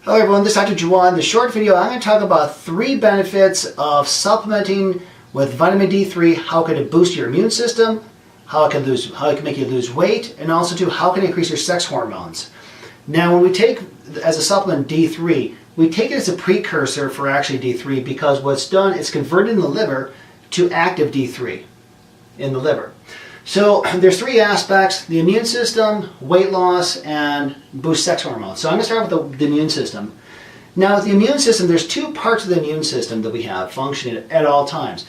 Hello everyone, this is Dr. Jawad. In the short video, I'm going to talk about 3 benefits of supplementing with vitamin D3, how can it boost your immune system, how it can make you lose weight, and also too, how it can increase your sex hormones. Now when we take as a supplement D3, we take it as a precursor for actually D3 because what's done is converted in the liver to active D3 in the liver. So there's 3 aspects: the immune system, weight loss, and boost sex hormones. So I'm going to start with the immune system. Now with the immune system, there's 2 parts of the immune system that we have functioning at all times.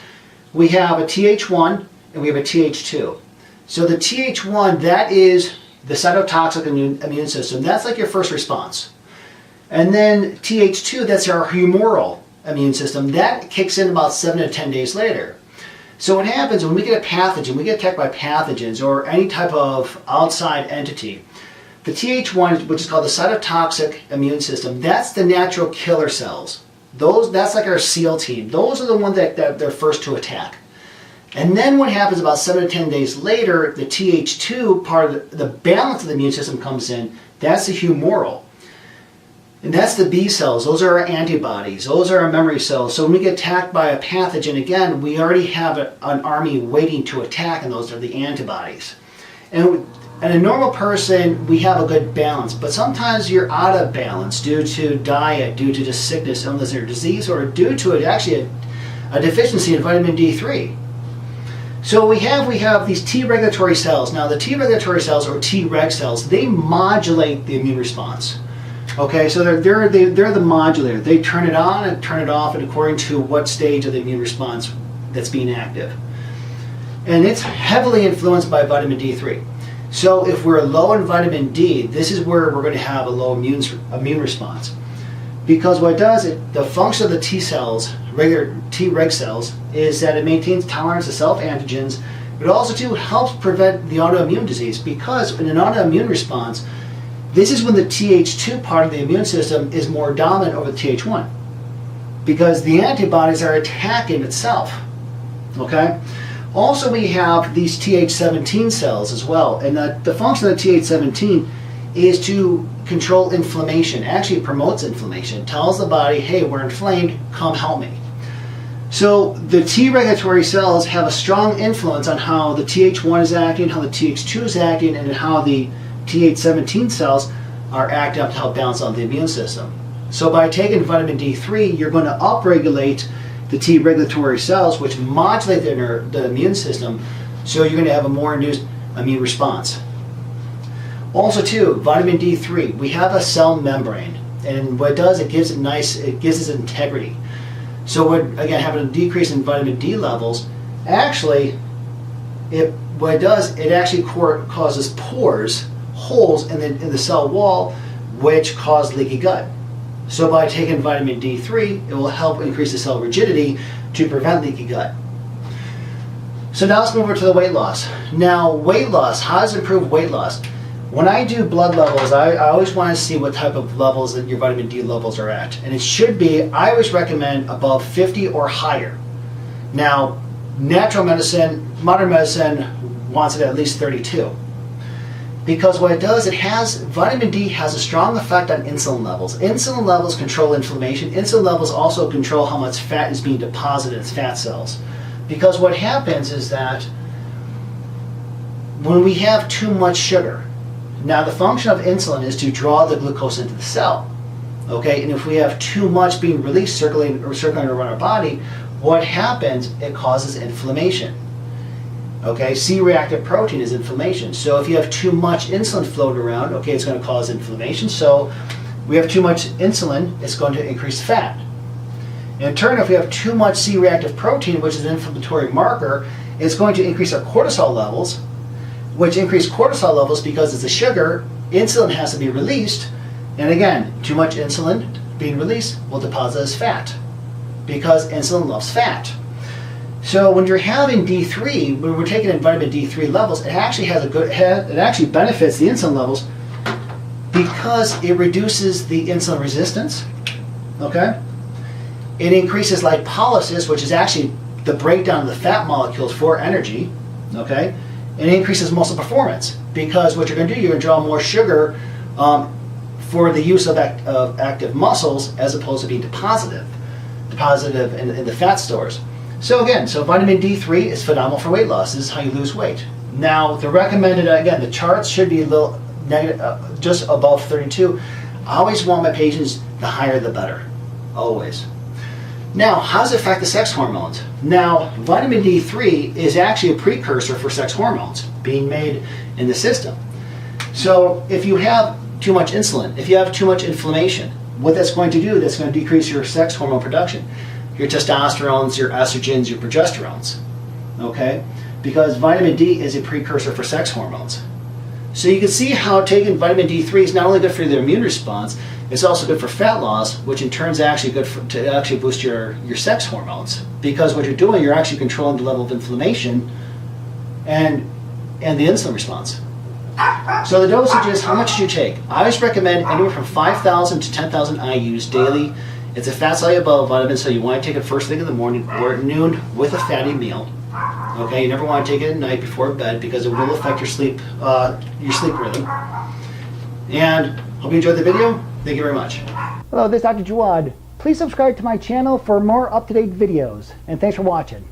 We have a Th1 and we have a Th2. So the Th1, that is the cytotoxic immune system. That's like your first response. And then Th2, that's our humoral immune system. That kicks in about 7 to 10 days later. So what happens when we get a pathogen, we get attacked by pathogens or any type of outside entity, the Th1, which is called the cytotoxic immune system, that's the natural killer cells. That's like our SEAL team. Those are the ones that they're first to attack. And then what happens about 7 to 10 days later, the Th2 part of the balance of the immune system comes in. That's the humoral. And that's the B cells. Those are our antibodies. Those are our memory cells. So when we get attacked by a pathogen, again, we already have an army waiting to attack, and those are the antibodies. And a normal person, we have a good balance, but sometimes you're out of balance due to diet, due to just sickness, illness, or disease, or due to a deficiency in vitamin D3. So we have these T regulatory cells. Now the T regulatory cells, or Treg cells, they modulate the immune response. Okay, so they're the modulator. They turn it on and turn it off, and according to what stage of the immune response that's being active. And it's heavily influenced by vitamin D3. So if we're low in vitamin D, this is where we're going to have a low immune response. Because what it does, the function of the T cells, regular Treg cells, is that it maintains tolerance to self-antigens, but also too helps prevent the autoimmune disease. Because in an autoimmune response, this is when the Th2 part of the immune system is more dominant over the Th1, because the antibodies are attacking itself. Okay. Also, we have these Th17 cells as well, and the function of the Th17 is to control inflammation. Actually, it promotes inflammation. It tells the body, "Hey, we're inflamed. Come help me." So the T regulatory cells have a strong influence on how the Th1 is acting, how the Th2 is acting, and how the Th17 cells are acting up to help balance out the immune system. So by taking vitamin D3, you're going to upregulate the T regulatory cells, which modulate the immune system, so you're going to have a more induced immune response. Also too, vitamin D3, we have a cell membrane, and what it does, it gives it integrity. So again, having a decrease in vitamin D levels, actually, what it does, it actually causes pores, holes in the cell wall, which cause leaky gut. So by taking vitamin D3, it will help increase the cell rigidity to prevent leaky gut. So now let's move over to the weight loss. Now weight loss, how does it improve weight loss? When I do blood levels, I always want to see what type of levels that your vitamin D levels are at. And it should be, I always recommend above 50 or higher. Now, natural medicine, modern medicine wants it at least 32. Because what it does, vitamin D has a strong effect on insulin levels. Insulin levels control inflammation. Insulin levels also control how much fat is being deposited as fat cells. Because what happens is that when we have too much sugar, now the function of insulin is to draw the glucose into the cell. Okay, and if we have too much being released circulating around our body, what happens? It causes inflammation. Okay, C-reactive protein is inflammation. So if you have too much insulin floating around, okay, it's going to cause inflammation. So we have too much insulin, it's going to increase fat. In turn, if we have too much C-reactive protein, which is an inflammatory marker, it's going to increase our cortisol levels, which increase cortisol levels because it's a sugar, insulin has to be released, and again, too much insulin being released will deposit as fat because insulin loves fat. So when you're having D3, when we're taking in vitamin D3 levels, it actually it actually benefits the insulin levels because it reduces the insulin resistance. Okay, it increases lipolysis, which is actually the breakdown of the fat molecules for energy. Okay, and it increases muscle performance because what you're going to do, you're going to draw more sugar for the use of active muscles as opposed to being depositive in the fat stores. So again, vitamin D3 is phenomenal for weight loss. This is how you lose weight. Now, the recommended, again, the charts should be a little negative, just above 32. I always want my patients, the higher the better, always. Now, how does it affect the sex hormones? Now, vitamin D3 is actually a precursor for sex hormones being made in the system. So if you have too much insulin, if you have too much inflammation, what that's going to do, that's going to decrease your sex hormone production, your testosterones, your estrogens, your progesterones, okay? Because vitamin D is a precursor for sex hormones. So you can see how taking vitamin D3 is not only good for the immune response, it's also good for fat loss, which in turn is actually good to actually boost your sex hormones. Because what you're doing, you're actually controlling the level of inflammation and the insulin response. So the dosage is, how much do you take? I always recommend anywhere from 5,000 to 10,000 IUs daily. It's a fat-soluble vitamin, so you want to take it first thing in the morning or at noon with a fatty meal. Okay, you never want to take it at night before bed because it will affect your sleep rhythm. And hope you enjoyed the video. Thank you very much. Hello, this is Dr. Jawad. Please subscribe to my channel for more up-to-date videos, and thanks for watching.